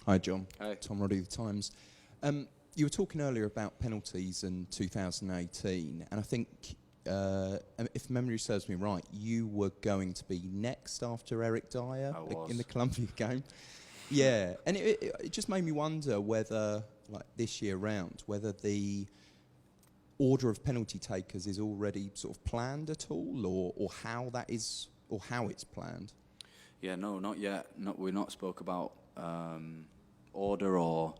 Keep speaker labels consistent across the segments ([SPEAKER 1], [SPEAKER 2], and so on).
[SPEAKER 1] Hi, John.
[SPEAKER 2] Hi.
[SPEAKER 1] Tom Roddy, The Times. You were talking earlier about penalties in 2018, and I think, if memory serves me right, you were going to be next after Eric Dyer in the Colombia game. Yeah, and it just made me wonder whether, like this year round, whether the order of penalty takers is already sort of planned at all, or how that is, or how it's planned.
[SPEAKER 2] Yeah, no, not yet. We've not spoke about order or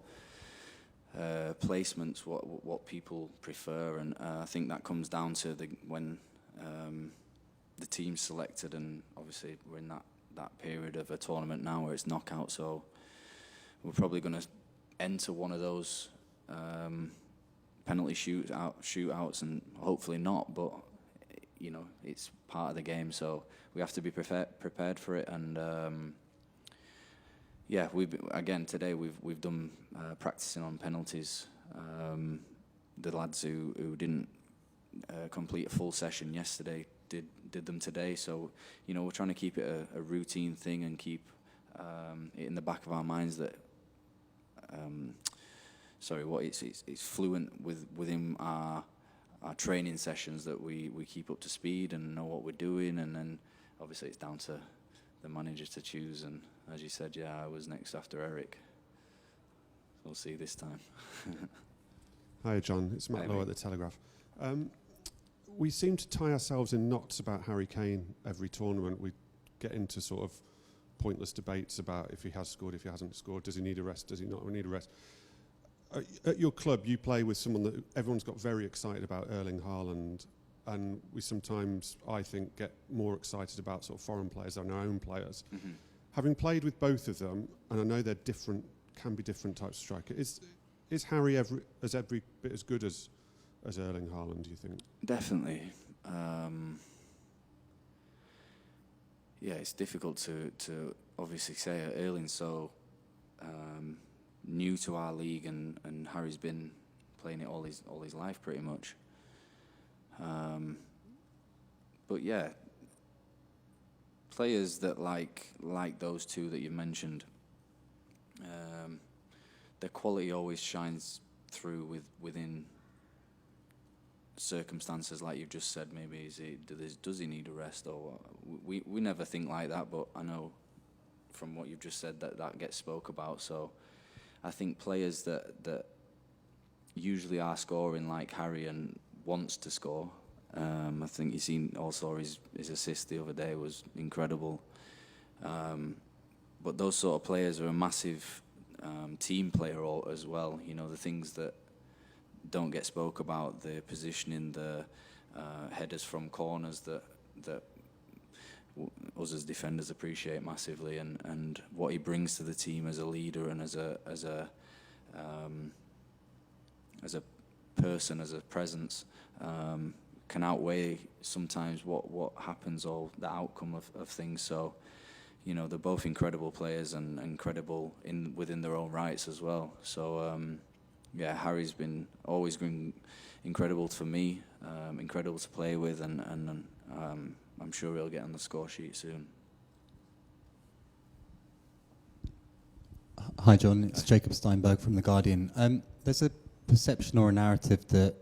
[SPEAKER 2] placements, what people prefer, and I think that comes down to when the team's selected, and obviously we're in that period of a tournament now where it's knockout, so we're probably going to enter one of those penalty shootouts, and hopefully not, but it's part of the game, so we have to be prepared for it. And today we've done practicing on penalties. The lads who didn't complete a full session yesterday did them today, so we're trying to keep it a routine thing and keep it in the back of our minds that it's fluent within our training sessions, that we keep up to speed and know what we're doing, and then obviously it's down to the manager to choose. And as you said, I was next after Eric. We'll see this time.
[SPEAKER 3] Hi, John. It's Matt Lowe at The Telegraph. We seem to tie ourselves in knots about Harry Kane every tournament. We get into sort of pointless debates about if he has scored, if he hasn't scored, does he need a rest, does he not need a rest. At your club, you play with someone that everyone's got very excited about, Erling Haaland, and we sometimes, I think, get more excited about sort of foreign players than our own players. Mm-hmm. Having played with both of them, and I know they're different, can be different types of striker, is Harry every bit as good as Erling Haaland, do you think?
[SPEAKER 2] Definitely. It's difficult to obviously say. Erling's so new to our league, and Harry's been playing it all his life pretty much. But yeah, players that like those two that you mentioned, their quality always shines through within circumstances like you've just said. Maybe does he need a rest, or we never think like that, but I know from what you've just said that gets spoke about. So I think players that usually are scoring like Harry and wants to score. I think you've seen also his assist the other day was incredible. But those sort of players are a massive team player as well. The things that don't get spoke about, the positioning, the headers from corners that us as defenders appreciate massively, and what he brings to the team as a leader and as a person, as a presence, can outweigh sometimes what happens, or the outcome of things. So, they're both incredible players and incredible within their own rights as well. So, Harry's always been incredible for me, incredible to play with, and I'm sure he'll get on the score sheet soon.
[SPEAKER 4] Hi, John. It's Jacob Steinberg from The Guardian. There's a perception or a narrative that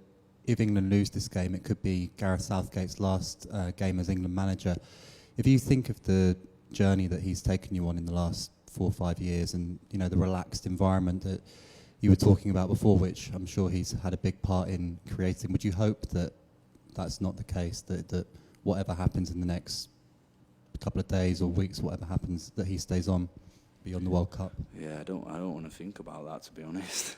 [SPEAKER 4] if England lose this game, it could be Gareth Southgate's last game as England manager. If you think of the journey that he's taken you on in the last 4 or 5 years, and the relaxed environment that you were talking about before, which I'm sure he's had a big part in creating, would you hope that that's not the case, that whatever happens in the next couple of days or weeks, whatever happens, that he stays on beyond the World Cup?
[SPEAKER 2] Yeah, I don't want to think about that, to be honest.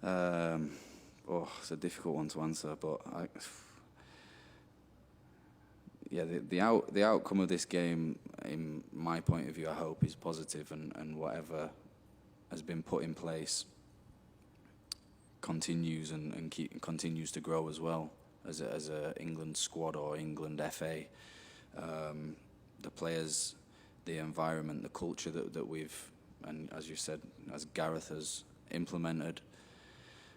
[SPEAKER 2] It's a difficult one to answer, but the outcome of this game, in my point of view, I hope is positive, and whatever has been put in place continues and continues to grow as well as a England squad or England FA. The players, the environment, the culture that we've, and as you said, as Gareth has implemented,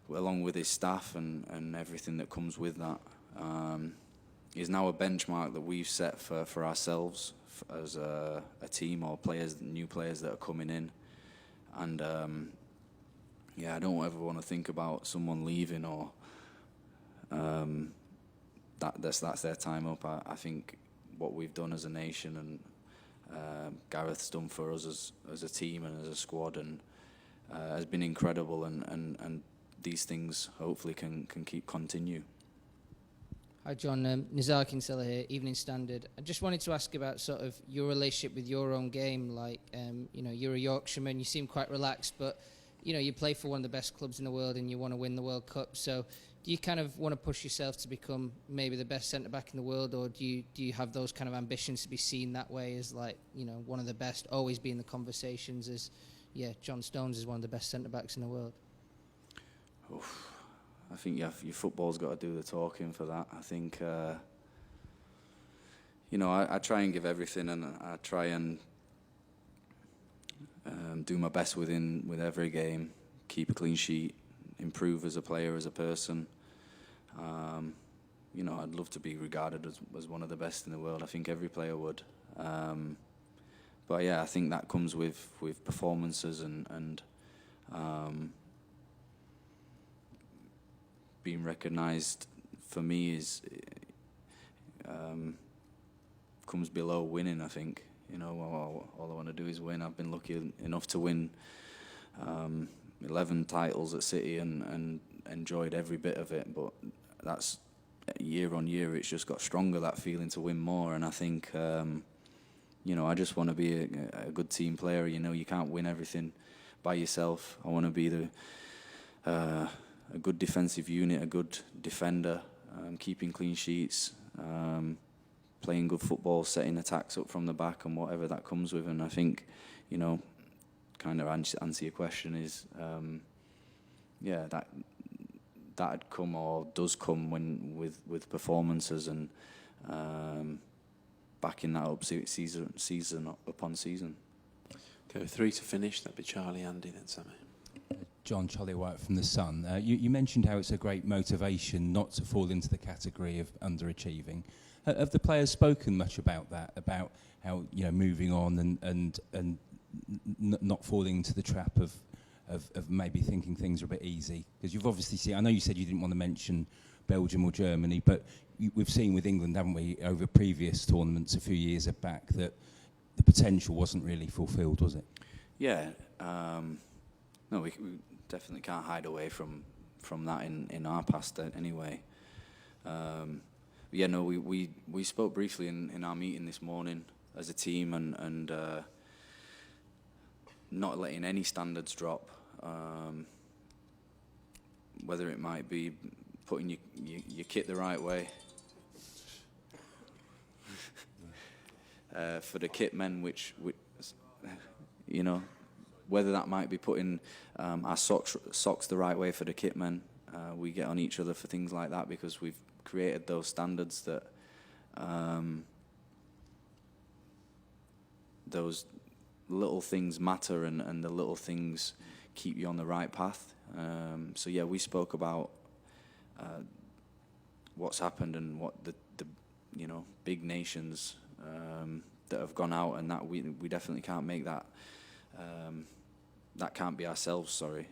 [SPEAKER 2] along with his staff and everything that comes with that, is now a benchmark that we've set for ourselves as a team, or new players that are coming in. And I don't ever want to think about someone leaving, or that's their time up. I think what we've done as a nation, and Gareth's done for us as a team and as a squad, and has been incredible. And these things hopefully can continue.
[SPEAKER 5] Hi John, Nizar Kinsella here, Evening Standard. I just wanted to ask about sort of your relationship with your own game. Like, you're a Yorkshireman, you seem quite relaxed, but you play for one of the best clubs in the world and you want to win the World Cup. So do you kind of want to push yourself to become maybe the best centre-back in the world, or do you have those kind of ambitions to be seen that way as, like, one of the best, always be in the conversations as, John Stones is one of the best centre-backs in the world?
[SPEAKER 2] Oof. I think your football's got to do the talking for that. I think, I try and give everything, and I try and do my best with every game, keep a clean sheet, improve as a player, as a person. I'd love to be regarded as one of the best in the world. I think every player would. But I think that comes with performances and being recognised. For me, is comes below winning. I think all I want to do is win. I've been lucky enough to win 11 titles at City and enjoyed every bit of it. But that's year on year. It's just got stronger, that feeling to win more. And I think I just want to be a good team player. You can't win everything by yourself. I want to be a good defensive unit, a good defender, keeping clean sheets, playing good football, setting attacks up from the back, and whatever that comes with. And I think, kind of answer your question is, that'd come, or does come, when with performances and backing that up season upon season.
[SPEAKER 6] Okay, 3 to finish. That'd be Charlie, Andy, then Sammy.
[SPEAKER 7] John, Charlie White from The Sun. You mentioned how it's a great motivation not to fall into the category of underachieving. Have the players spoken much about that, about how moving on and not falling into the trap of maybe thinking things are a bit easy? Because you've obviously seen, I know you said you didn't want to mention Belgium or Germany, but we've seen with England, haven't we, over previous tournaments a few years back, that the potential wasn't really fulfilled, was it? Yeah.
[SPEAKER 2] No, we definitely can't hide away from that in our past anyway. We spoke briefly in our meeting this morning as a team, and not letting any standards drop, whether it might be putting your kit the right way. For the kit men, which whether that might be putting our socks the right way for the kit men. We get on each other for things like that because we've created those standards that those little things matter, and the little things keep you on the right path. We spoke about what's happened and what the big nations that have gone out, and that we definitely can't make that. That can't be ourselves, sorry.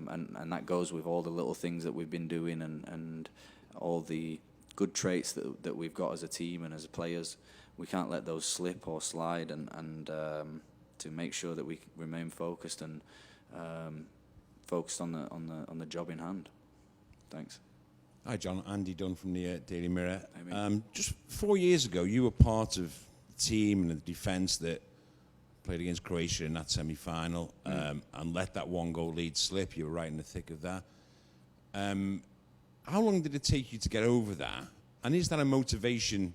[SPEAKER 2] And that goes with all the little things that we've been doing, and all the good traits that we've got as a team and as players. We can't let those slip or slide, and to make sure that we remain focused and focused on the job in hand. Thanks.
[SPEAKER 8] Hi John, Andy Dunn from the Daily Mirror.
[SPEAKER 2] Hi,
[SPEAKER 8] just 4 years ago, you were part of the team and the defence that played against Croatia in that semi-final, and let that 1-goal lead slip. You were right in the thick of that. How long did it take you to get over that? And is that a motivation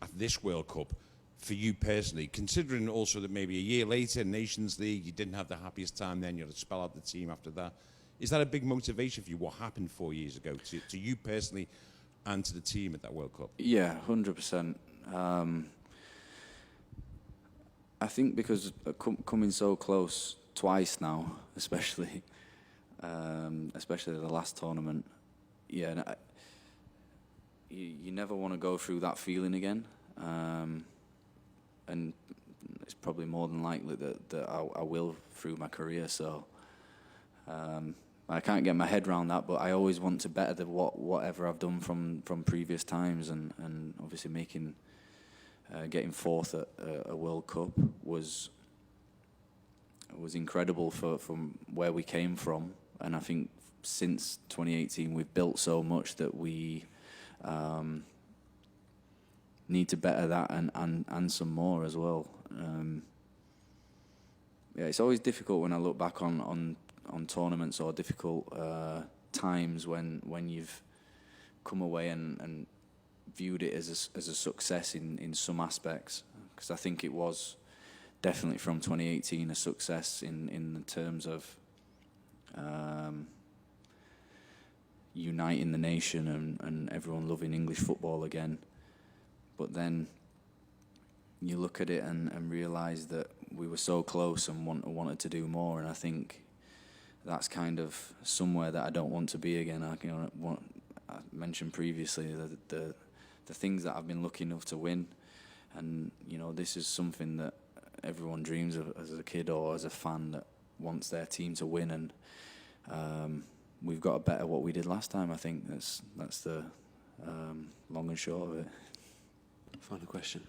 [SPEAKER 8] at this World Cup for you personally, considering also that maybe a year later, Nations League, you didn't have the happiest time then, you had to spell out the team after that. Is that a big motivation for you, what happened 4 years ago, to you personally and to the team at that World Cup?
[SPEAKER 2] Yeah, 100%. I think because coming so close twice now, especially the last tournament, you never want to go through that feeling again, and it's probably more than likely that I will through my career. So I can't get my head around that, but I always want to better than whatever I've done from previous times, and obviously getting fourth at a World Cup was incredible from where we came from, and I think since 2018 we've built so much that we need to better that and some more as well. Yeah, it's always difficult when I look back on tournaments or difficult times when you've come away and viewed it as a success in some aspects, because I think it was definitely from 2018 a success in the terms of uniting the nation and everyone loving English football again. But then you look at it and realise that we were so close and wanted to do more, and I think that's kind of somewhere that I don't want to be again. I mentioned previously the things that I've been lucky enough to win, and this is something that everyone dreams of as a kid or as a fan, that wants their team to win, and we've got to better what we did last time. I think that's the long and short of it.
[SPEAKER 6] Final question.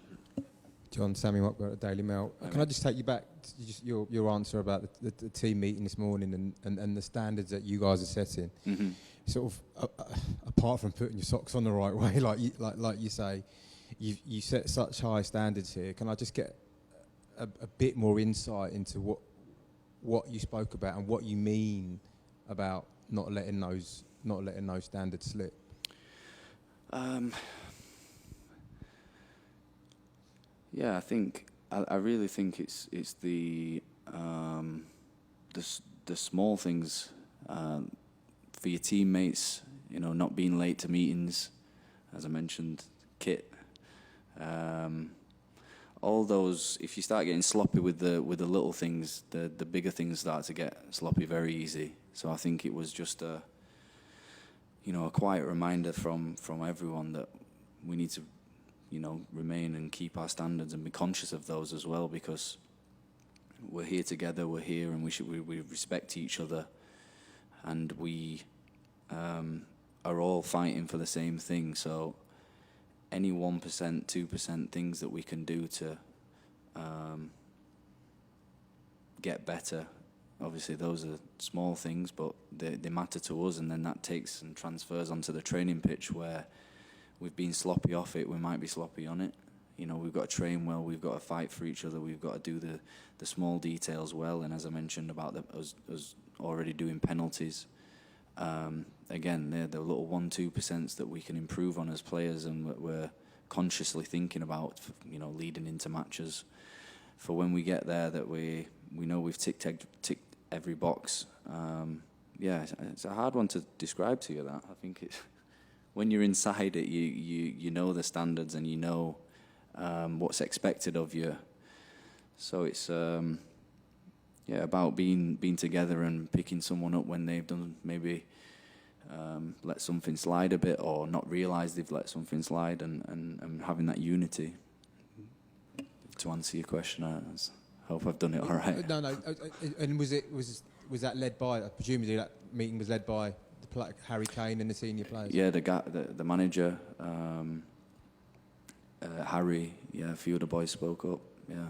[SPEAKER 9] John, Sammy Mockbert at Daily Mail. Can I just take you back to just your answer about the team meeting this morning and the standards that you guys are setting?
[SPEAKER 2] Mm-hmm.
[SPEAKER 9] Sort of apart from putting your socks on the right way, like you say, you set such high standards here. Can I just get a bit more insight into what you spoke about and what you mean about not letting those standards slip?
[SPEAKER 2] Yeah, I really think it's the small things for your teammates. Not being late to meetings, as I mentioned, kit. All those. If you start getting sloppy with the little things, the bigger things start to get sloppy very easy. So I think it was just a quiet reminder from everyone that we need to remain and keep our standards and be conscious of those as well, because we're here together, we're here, and we respect each other, and we are all fighting for the same thing. So any 1%, 2% things that we can do to get better, obviously those are small things, but they matter to us, and then that takes and transfers onto the training pitch where we've been sloppy off it, we might be sloppy on it. We've got to train well, we've got to fight for each other, we've got to do the small details well, and as I mentioned about us already doing penalties, again, they're the little 1-2% that we can improve on as players, and we're consciously thinking about, leading into matches for when we get there, that we know we've ticked every box. Yeah, it's a hard one to describe to you, that. I think it's... When you're inside it, you know the standards and you know what's expected of you. So it's about being together and picking someone up when they've done maybe let something slide a bit or not realise they've let something slide, and having that unity. To answer your question, I hope I've done it all right.
[SPEAKER 9] No. And was that led by? Presumably that meeting was led by Harry Kane and the senior players?
[SPEAKER 2] Yeah, the manager, Harry, a few of the boys spoke up, yeah.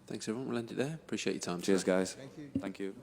[SPEAKER 6] Thanks, everyone. We'll end it there. Appreciate your time.
[SPEAKER 2] Cheers,
[SPEAKER 6] today.
[SPEAKER 2] guys.
[SPEAKER 9] Thank you.
[SPEAKER 2] Thank you.